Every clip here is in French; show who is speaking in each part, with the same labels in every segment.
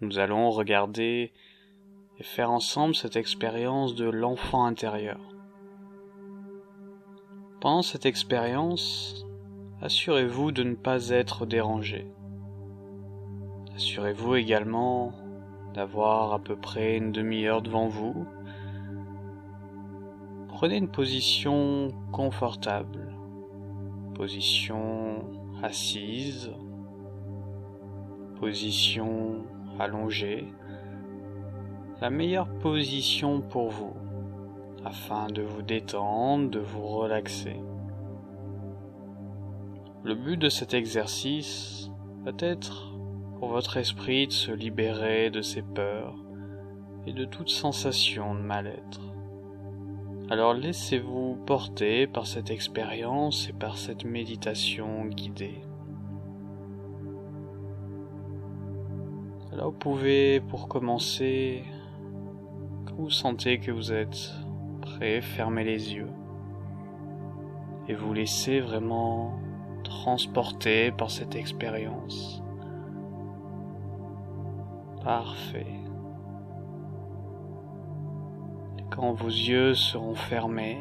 Speaker 1: Nous allons regarder et faire ensemble cette expérience de l'enfant intérieur. Pendant cette expérience, assurez-vous de ne pas être dérangé. Assurez-vous également d'avoir à peu près une demi-heure devant vous. Prenez une position confortable, position assise, position allongée, la meilleure position pour vous, afin de vous détendre, de vous relaxer. Le but de cet exercice peut être pour votre esprit de se libérer de ses peurs et de toute sensation de mal-être. Alors laissez-vous porter par cette expérience et par cette méditation guidée. Alors vous pouvez, pour commencer, quand vous sentez que vous êtes prêt, fermer les yeux et vous laisser vraiment transporter par cette expérience. Parfait. Et quand vos yeux seront fermés,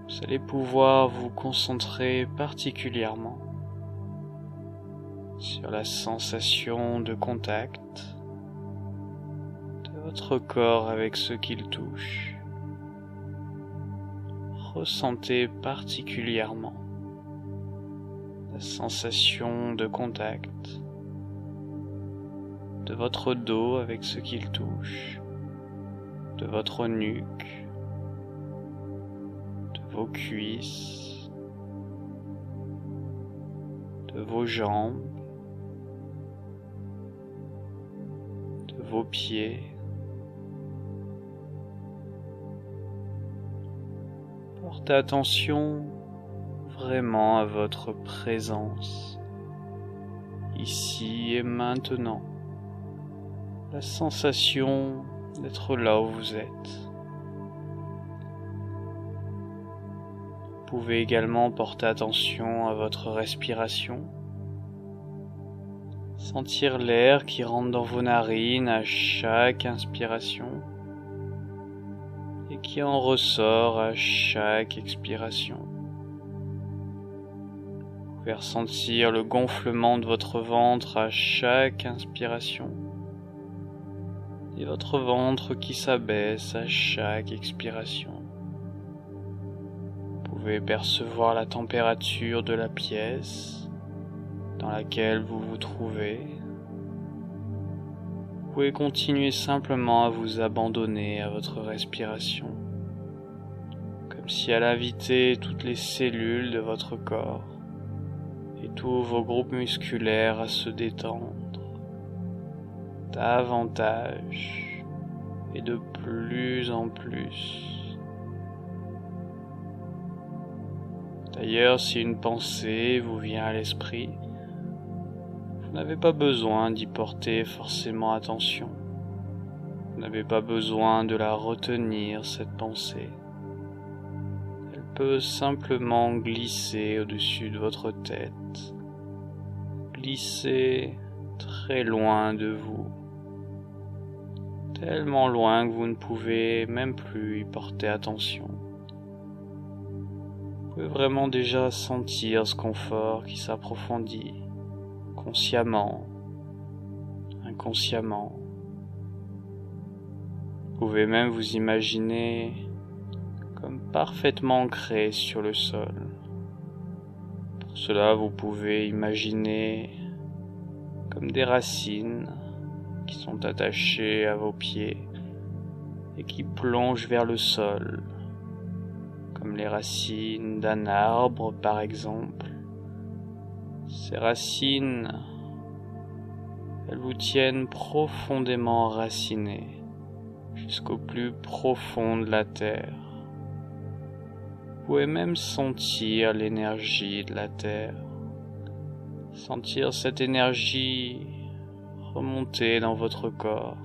Speaker 1: vous allez pouvoir vous concentrer particulièrement sur la sensation de contact de votre corps avec ce qu'il touche. Ressentez particulièrement la sensation de contact de votre dos avec ce qu'il touche, de votre nuque, de vos cuisses, de vos jambes, de vos pieds. Portez attention vraiment à votre présence, ici et maintenant. La sensation d'être là où vous êtes. Vous pouvez également porter attention à votre respiration. Sentir l'air qui rentre dans vos narines à chaque inspiration et qui en ressort à chaque expiration. Vous pouvez ressentir le gonflement de votre ventre à chaque inspiration et votre ventre qui s'abaisse à chaque expiration. Vous pouvez percevoir la température de la pièce dans laquelle vous vous trouvez. Vous pouvez continuer simplement à vous abandonner à votre respiration, comme si elle invitait toutes les cellules de votre corps et tous vos groupes musculaires à se détendre davantage et de plus en plus. D'ailleurs, si une pensée vous vient à l'esprit, vous n'avez pas besoin d'y porter forcément attention. Vous n'avez pas besoin de la retenir, cette pensée. Elle peut simplement glisser au-dessus de votre tête, glisser très loin de vous, tellement loin que vous ne pouvez même plus y porter attention. Vous pouvez vraiment déjà sentir ce confort qui s'approfondit, consciemment, inconsciemment. Vous pouvez même vous imaginer comme parfaitement ancré sur le sol. Pour cela, vous pouvez imaginer comme des racines qui sont attachées à vos pieds et qui plongent vers le sol, comme les racines d'un arbre par exemple. Ces racines, elles vous tiennent profondément enracinés jusqu'au plus profond de la terre. Vous pouvez même sentir l'énergie de la terre, sentir cette énergie remonter dans votre corps,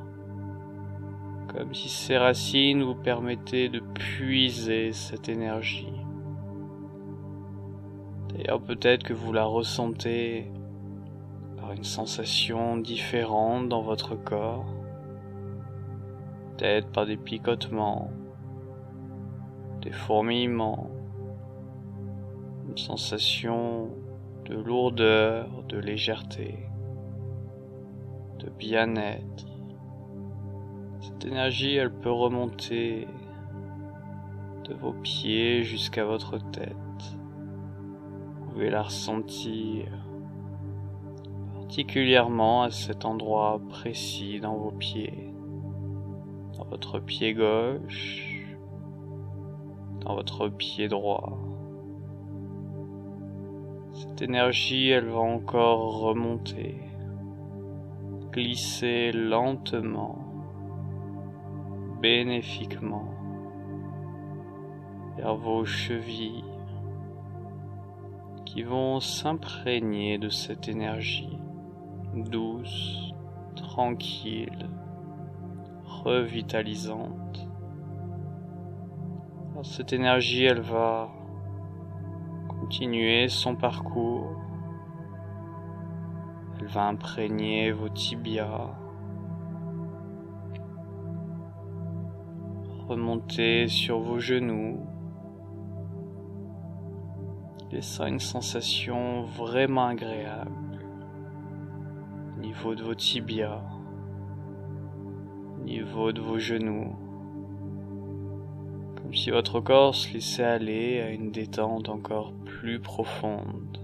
Speaker 1: comme si ces racines vous permettaient de puiser cette énergie. D'ailleurs, peut-être que vous la ressentez par par une sensation différente dans votre corps, peut-être par des picotements, des fourmillements, une sensation de lourdeur, de légèreté, de bien-être. Cette énergie, elle peut remonter de vos pieds jusqu'à votre tête. Vous pouvez la ressentir particulièrement à cet endroit précis dans vos pieds, dans votre pied gauche, dans votre pied droit. Cette énergie, elle va encore remonter, glisser lentement, bénéfiquement vers vos chevilles qui vont s'imprégner de cette énergie douce, tranquille, revitalisante. Alors cette énergie, elle va continuer son parcours. Elle va imprégner vos tibias, remonter sur vos genoux, laissant une sensation vraiment agréable au niveau de vos tibias, au niveau de vos genoux, comme si votre corps se laissait aller à une détente encore plus profonde.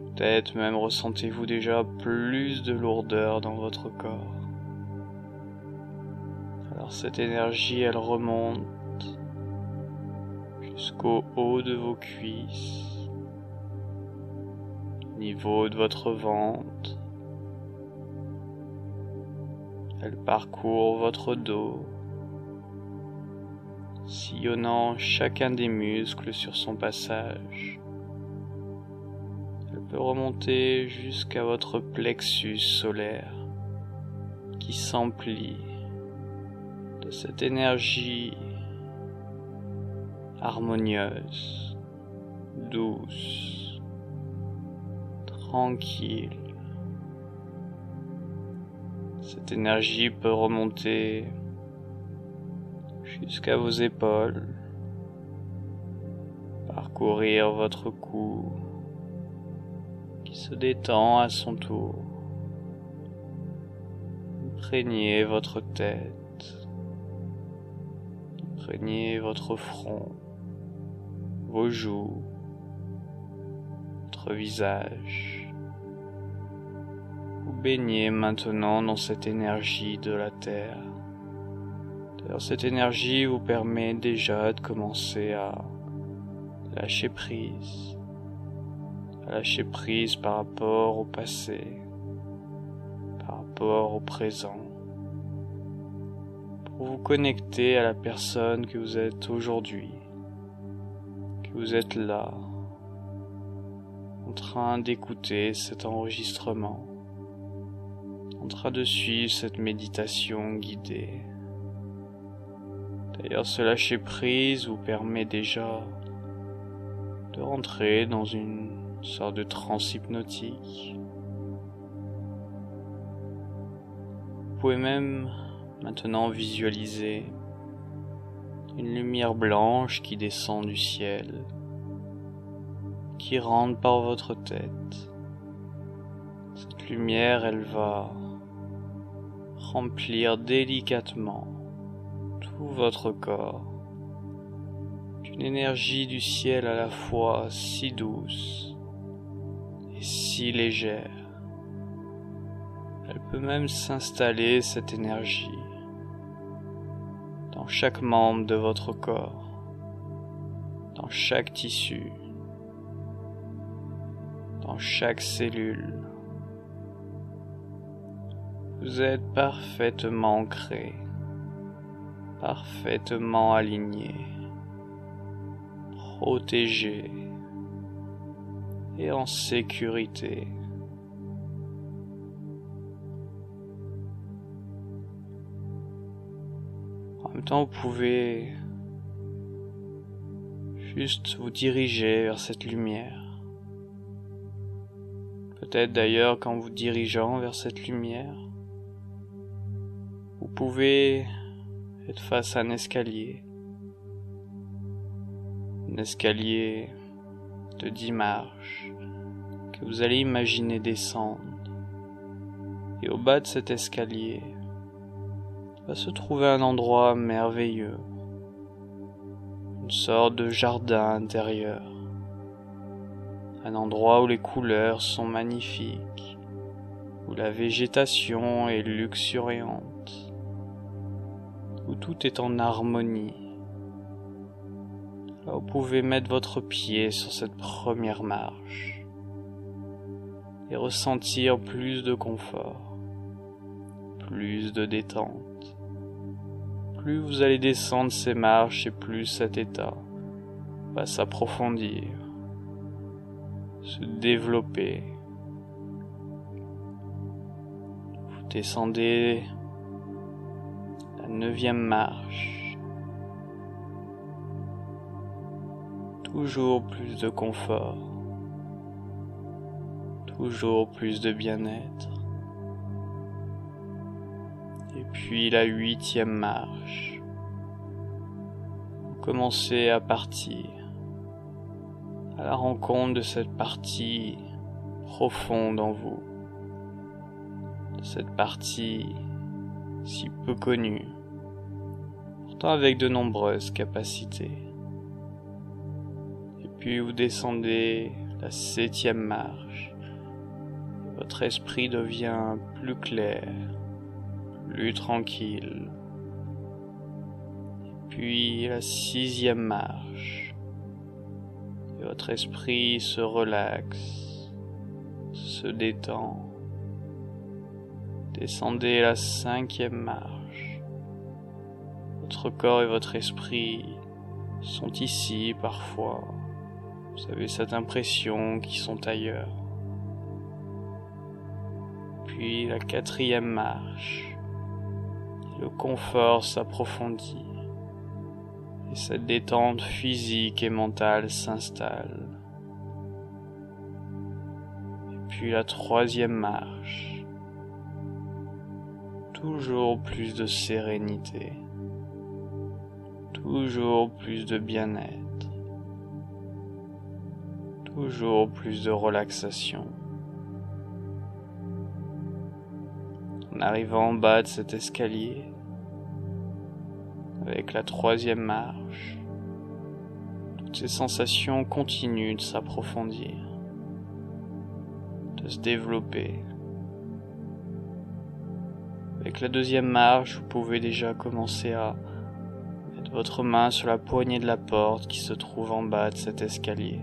Speaker 1: Peut-être même ressentez-vous déjà plus de lourdeur dans votre corps. Alors cette énergie, elle remonte jusqu'au haut de vos cuisses, au niveau de votre ventre. Elle parcourt votre dos, sillonnant chacun des muscles sur son passage. Elle peut remonter jusqu'à votre plexus solaire qui s'emplit de cette énergie harmonieuse, douce, tranquille. Cette énergie peut remonter jusqu'à vos épaules, parcourir votre cou qui se détend à son tour, imprégner votre tête, imprégner votre front, vos joues, votre visage. Vous baignez maintenant dans cette énergie de la Terre. D'ailleurs, cette énergie vous permet déjà de commencer à lâcher prise. À lâcher prise par rapport au passé, par rapport au présent. Pour vous connecter à la personne que vous êtes aujourd'hui. Vous êtes là, en train d'écouter cet enregistrement, en train de suivre cette méditation guidée. D'ailleurs, ce lâcher prise vous permet déjà de rentrer dans une sorte de transe hypnotique. Vous pouvez même maintenant visualiser une lumière blanche qui descend du ciel, qui rentre par votre tête. Cette lumière, elle va remplir délicatement tout votre corps d'une énergie du ciel à la fois si douce et si légère. Elle peut même s'installer, cette énergie, dans chaque membre de votre corps, dans chaque tissu, dans chaque cellule. Vous êtes parfaitement ancré, parfaitement aligné, protégé et en sécurité. En même temps, vous pouvez juste vous diriger vers cette lumière. Peut-être d'ailleurs qu'en vous dirigeant vers cette lumière, vous pouvez être face à un escalier de 10 marches que vous allez imaginer descendre. Et au bas de cet escalier va se trouver un endroit merveilleux, une sorte de jardin intérieur, un endroit où les couleurs sont magnifiques, où la végétation est luxuriante, où tout est en harmonie. Là, vous pouvez mettre votre pied sur cette première marche et ressentir plus de confort, plus de détente. Plus vous allez descendre ces marches et plus cet état va s'approfondir, se développer. Vous descendez la 9e marche. Toujours plus de confort, toujours plus de bien-être. Et puis la 8e marche. Vous commencez à partir à la rencontre de cette partie profonde en vous, de cette partie si peu connue, pourtant avec de nombreuses capacités. Et puis vous descendez la 7e marche. Et votre esprit devient plus clair, plus tranquille. Et puis la 6e marche. Et votre esprit se relaxe, se détend. Descendez la 5e marche. Votre corps et votre esprit sont ici parfois. Vous avez cette impression qu'ils sont ailleurs. Puis la 4e marche. Le confort s'approfondit. Et cette détente physique et mentale s'installe. Et puis la 3e marche. Toujours plus de sérénité. Toujours plus de bien-être. Toujours plus de relaxation. En arrivant en bas de cet escalier, avec la 3e marche, toutes ces sensations continuent de s'approfondir, de se développer. Avec la 2e marche, vous pouvez déjà commencer à mettre votre main sur la poignée de la porte qui se trouve en bas de cet escalier.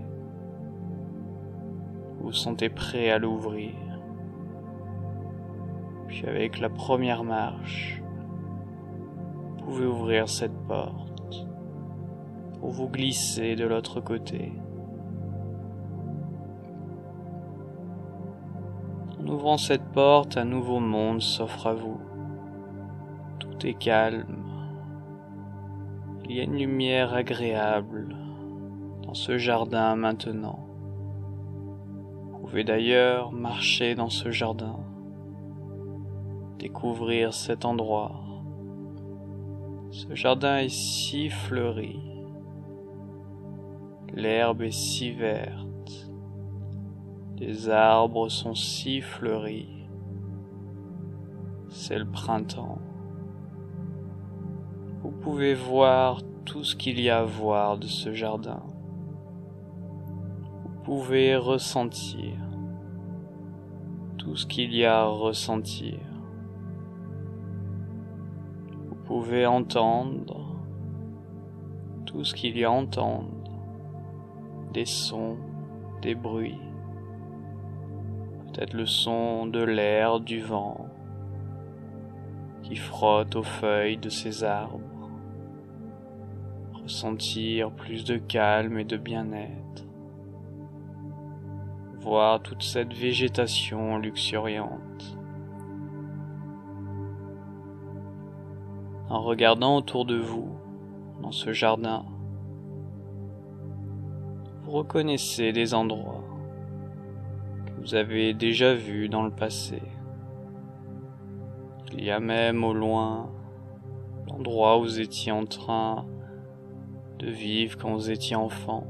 Speaker 1: Vous vous sentez prêt à l'ouvrir. Puis avec la 1re marche, vous pouvez ouvrir cette porte pour vous glisser de l'autre côté. En ouvrant cette porte, un nouveau monde s'offre à vous. Tout est calme. Il y a une lumière agréable dans ce jardin maintenant. Vous pouvez d'ailleurs marcher dans ce jardin, découvrir cet endroit. Ce jardin est si fleuri, l'herbe est si verte, les arbres sont si fleuris. C'est le printemps. Vous pouvez voir tout ce qu'il y a à voir de ce jardin. Vous pouvez ressentir tout ce qu'il y a à ressentir. Vous pouvez entendre tout ce qu'il y a à entendre, des sons, des bruits, peut-être le son de l'air, du vent qui frotte aux feuilles de ces arbres, ressentir plus de calme et de bien-être, voir toute cette végétation luxuriante. En regardant autour de vous, dans ce jardin, vous reconnaissez des endroits que vous avez déjà vu dans le passé. Il y a même au loin l'endroit où vous étiez en train de vivre quand vous étiez enfant.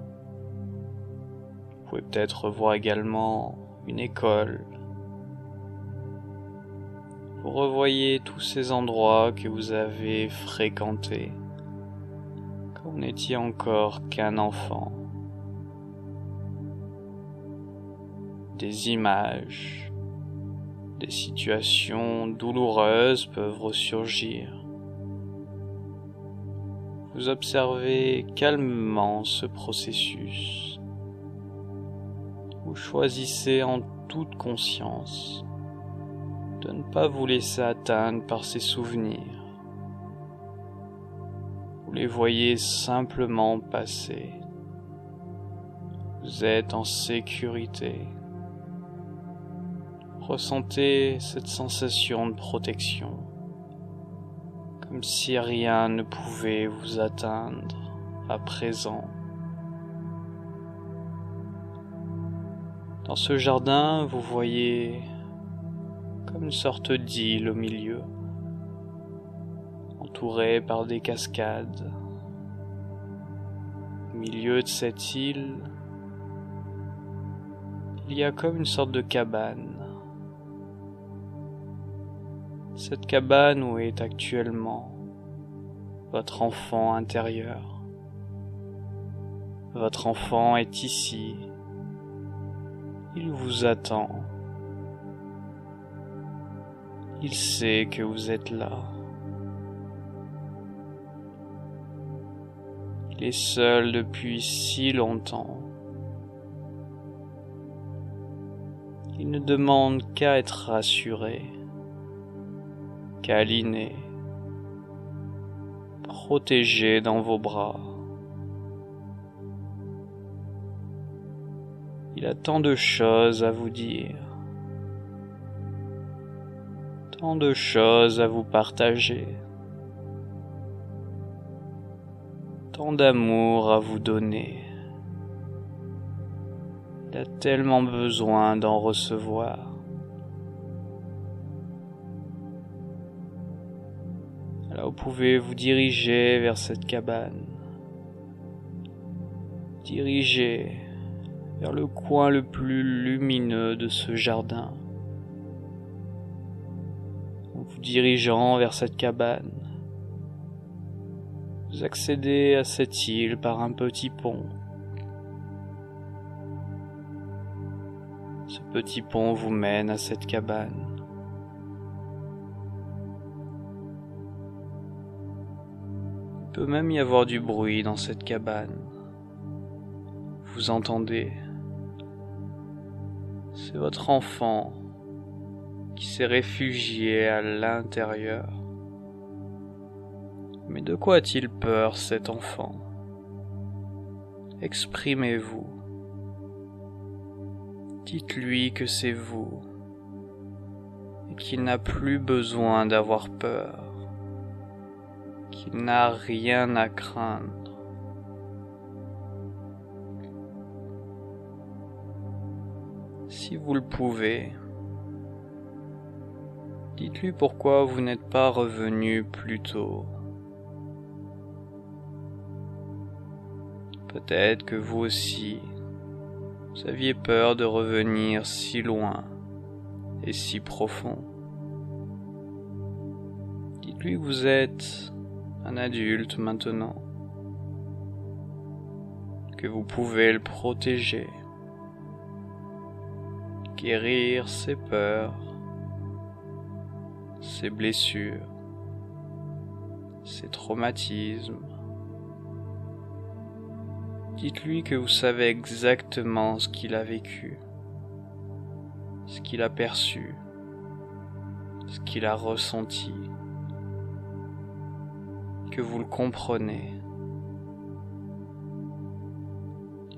Speaker 1: Vous pouvez peut-être voir également une école. Vous revoyez tous ces endroits que vous avez fréquentés quand vous n'étiez encore qu'un enfant. Des images, des situations douloureuses peuvent ressurgir. Vous observez calmement ce processus. Vous choisissez en toute conscience de ne pas vous laisser atteindre par ces souvenirs. Vous les voyez simplement passer. Vous êtes en sécurité. Ressentez cette sensation de protection, comme si rien ne pouvait vous atteindre à présent. Dans ce jardin, vous voyez comme une sorte d'île au milieu, entourée par des cascades. Au milieu de cette île, il y a comme une sorte de cabane. Cette cabane où est actuellement votre enfant intérieur. Votre enfant est ici. Il vous attend. Il sait que vous êtes là. Il est seul depuis si longtemps. Il ne demande qu'à être rassuré, câliné, protégé dans vos bras. Il a tant de choses à vous dire, tant de choses à vous partager, tant d'amour à vous donner. Il a tellement besoin d'en recevoir. Alors vous pouvez vous diriger vers cette cabane. Diriger vers le coin le plus lumineux de ce jardin. En vous dirigeant vers cette cabane, vous accédez à cette île par un petit pont. Ce petit pont vous mène à cette cabane. Il peut même y avoir du bruit dans cette cabane. Vous entendez? C'est votre enfant qui s'est réfugié à l'intérieur. Mais de quoi a-t-il peur, cet enfant? Exprimez-vous. Dites-lui que c'est vous et qu'il n'a plus besoin d'avoir peur, qu'il n'a rien à craindre. Si vous le pouvez, dites-lui pourquoi vous n'êtes pas revenu plus tôt. Peut-être que vous aussi, vous aviez peur de revenir si loin et si profond. Dites-lui que vous êtes un adulte maintenant, que vous pouvez le protéger, guérir ses peurs, ses blessures, ses traumatismes. Dites-lui que vous savez exactement ce qu'il a vécu, ce qu'il a perçu, ce qu'il a ressenti, que vous le comprenez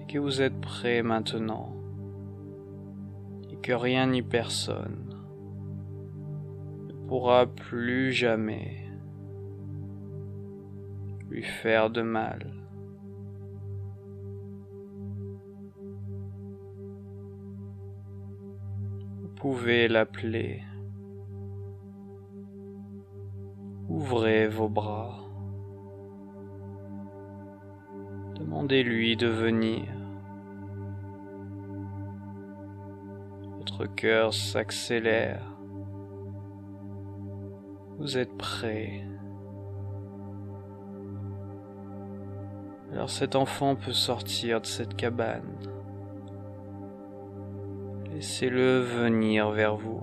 Speaker 1: et que vous êtes prêt maintenant et que rien ni personne ne pourra plus jamais lui faire de mal. pouvez l'appeler. Ouvrez vos bras. Demandez-lui de venir. Votre cœur s'accélère. Vous êtes prêt. Alors cet enfant peut sortir de cette cabane. Laissez-le venir vers vous.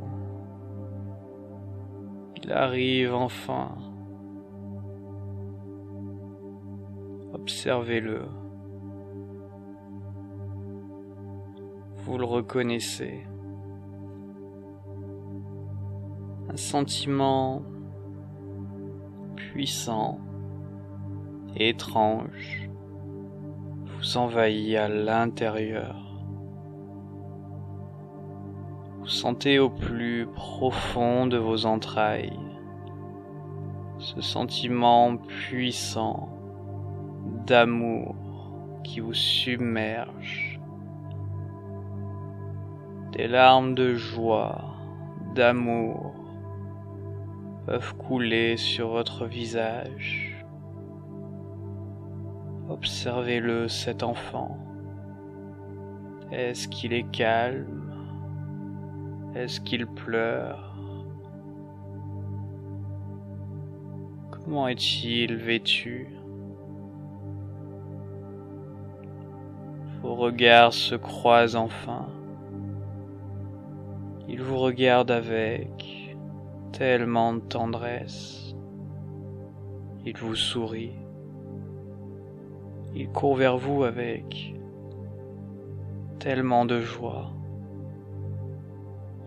Speaker 1: Il arrive enfin. Observez-le. Vous le reconnaissez. Un sentiment puissant et étrange vous envahit à l'intérieur. Vous sentez au plus profond de vos entrailles ce sentiment puissant d'amour qui vous submerge. Des larmes de joie, d'amour peuvent couler sur votre visage. Observez-le, cet enfant. Est-ce qu'il est calme? Est-ce qu'il pleure? Comment est-il vêtu? Vos regards se croisent enfin. Il vous regarde avec tellement de tendresse. Il vous sourit. Il court vers vous avec tellement de joie.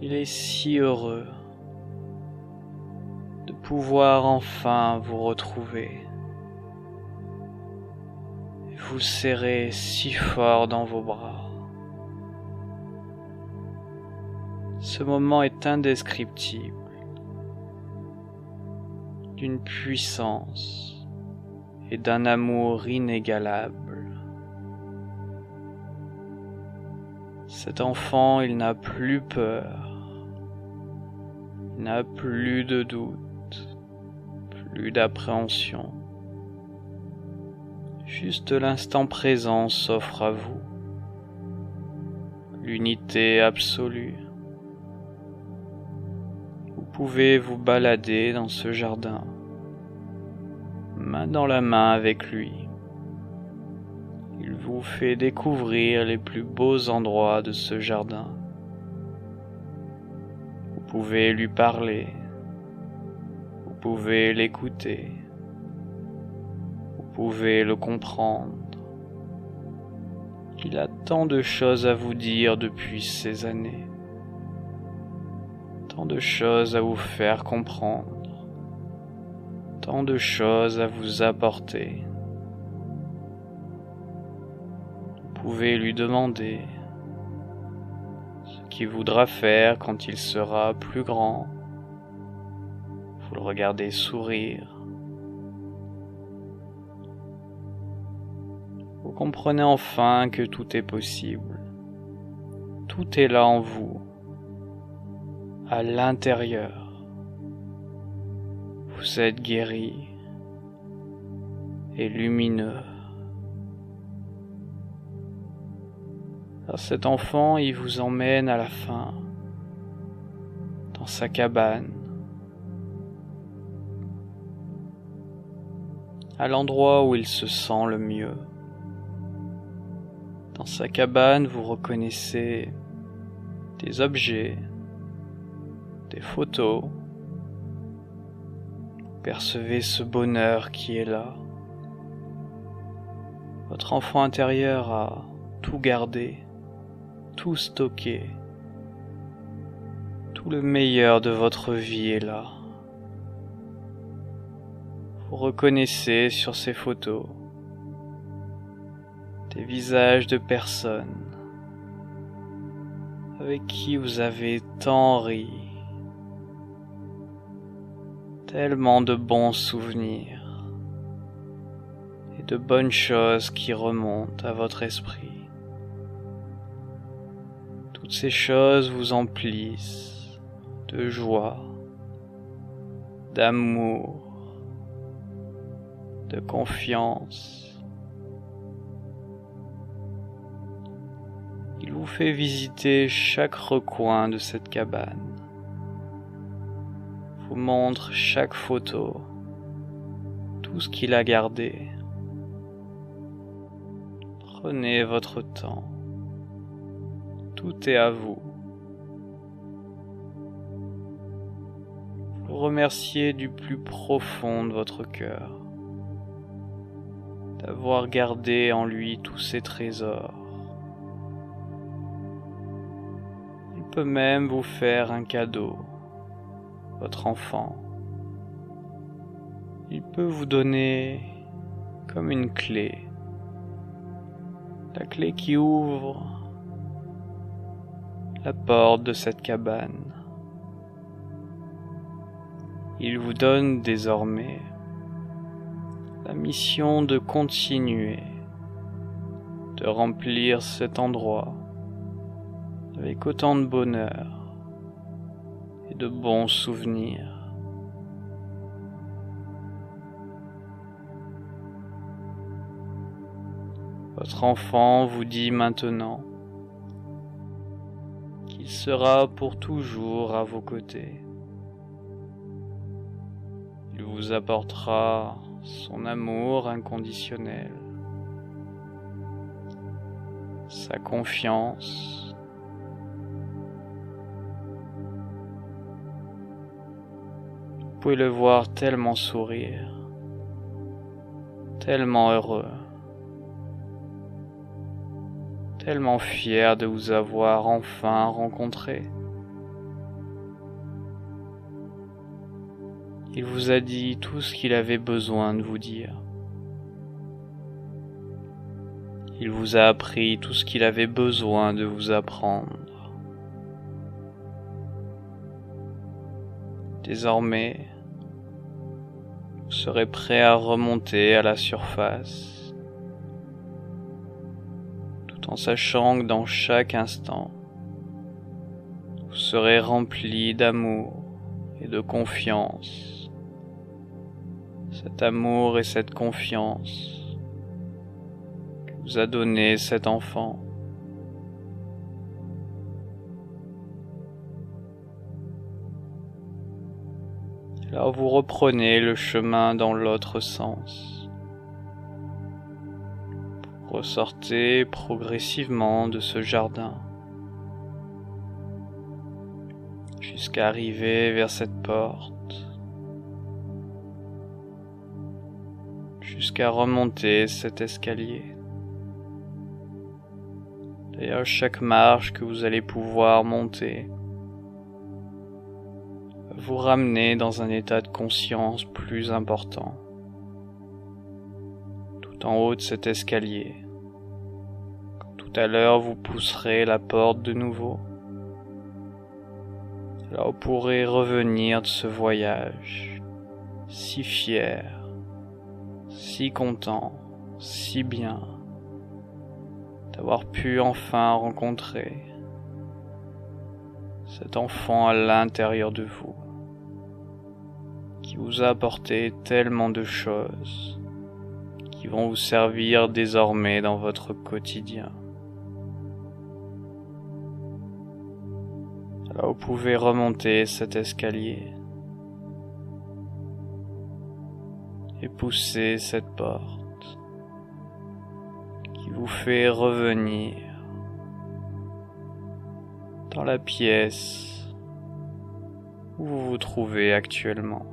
Speaker 1: Il est si heureux de pouvoir enfin vous retrouver. Et vous serrez si fort dans vos bras. Ce moment est indescriptible, d'une puissance et d'un amour inégalable. Cet enfant, il n'a plus peur, il n'a plus de doute, plus d'appréhension. Juste l'instant présent s'offre à vous, l'unité absolue. Vous pouvez vous balader dans ce jardin, main dans la main avec lui. Il vous fait découvrir les plus beaux endroits de ce jardin. Vous pouvez lui parler, vous pouvez l'écouter, vous pouvez le comprendre. Il a tant de choses à vous dire depuis ces années, tant de choses à vous faire comprendre, tant de choses à vous apporter. Vous pouvez lui demander ce qu'il voudra faire quand il sera plus grand. Vous le regardez sourire. Vous comprenez enfin que tout est possible. Tout est là en vous, à l'intérieur. Vous êtes guéri et lumineux. Alors cet enfant, il vous emmène à la fin, dans sa cabane, à l'endroit où il se sent le mieux. Dans sa cabane, vous reconnaissez des objets, des photos. Vous percevez ce bonheur qui est là. Votre enfant intérieur a tout gardé, tout stocké. Tout le meilleur de votre vie est là. Vous reconnaissez sur ces photos des visages de personnes avec qui vous avez tant ri, tellement de bons souvenirs et de bonnes choses qui remontent à votre esprit. Toutes ces choses vous emplissent de joie, d'amour, de confiance. Il vous fait visiter chaque recoin de cette cabane, vous montre chaque photo, tout ce qu'il a gardé. Prenez votre temps, tout est à vous. Vous remerciez du plus profond de votre cœur d'avoir gardé en lui tous ces trésors. Il peut même vous faire un cadeau, votre enfant. Il peut vous donner comme une clé, la clé qui ouvre la porte de cette cabane. Il vous donne désormais la mission de continuer, de remplir cet endroit avec autant de bonheur et de bons souvenirs. Votre enfant vous dit maintenant qu'il sera pour toujours à vos côtés. Il vous apportera son amour inconditionnel, sa confiance, vous pouvez le voir tellement sourire, tellement heureux, tellement fier de vous avoir enfin rencontré. Il vous a dit tout ce qu'il avait besoin de vous dire. Il vous a appris tout ce qu'il avait besoin de vous apprendre. Désormais, vous serez prêt à remonter à la surface, tout en sachant que dans chaque instant, vous serez rempli d'amour et de confiance. Cet amour et cette confiance que vous a donné cet enfant. Alors vous reprenez le chemin dans l'autre sens. Vous ressortez progressivement de ce jardin jusqu'à arriver vers cette porte, jusqu'à remonter cet escalier. D'ailleurs, chaque marche que vous allez pouvoir monter va vous ramener dans un état de conscience plus important. Tout en haut de cet escalier, quand tout à l'heure vous pousserez la porte de nouveau, alors vous pourrez revenir de ce voyage si fier, si content, si bien d'avoir pu enfin rencontrer cet enfant à l'intérieur de vous, qui vous a apporté tellement de choses qui vont vous servir désormais dans votre quotidien. Alors vous pouvez remonter cet escalier et pousser cette porte qui vous fait revenir dans la pièce où vous vous trouvez actuellement.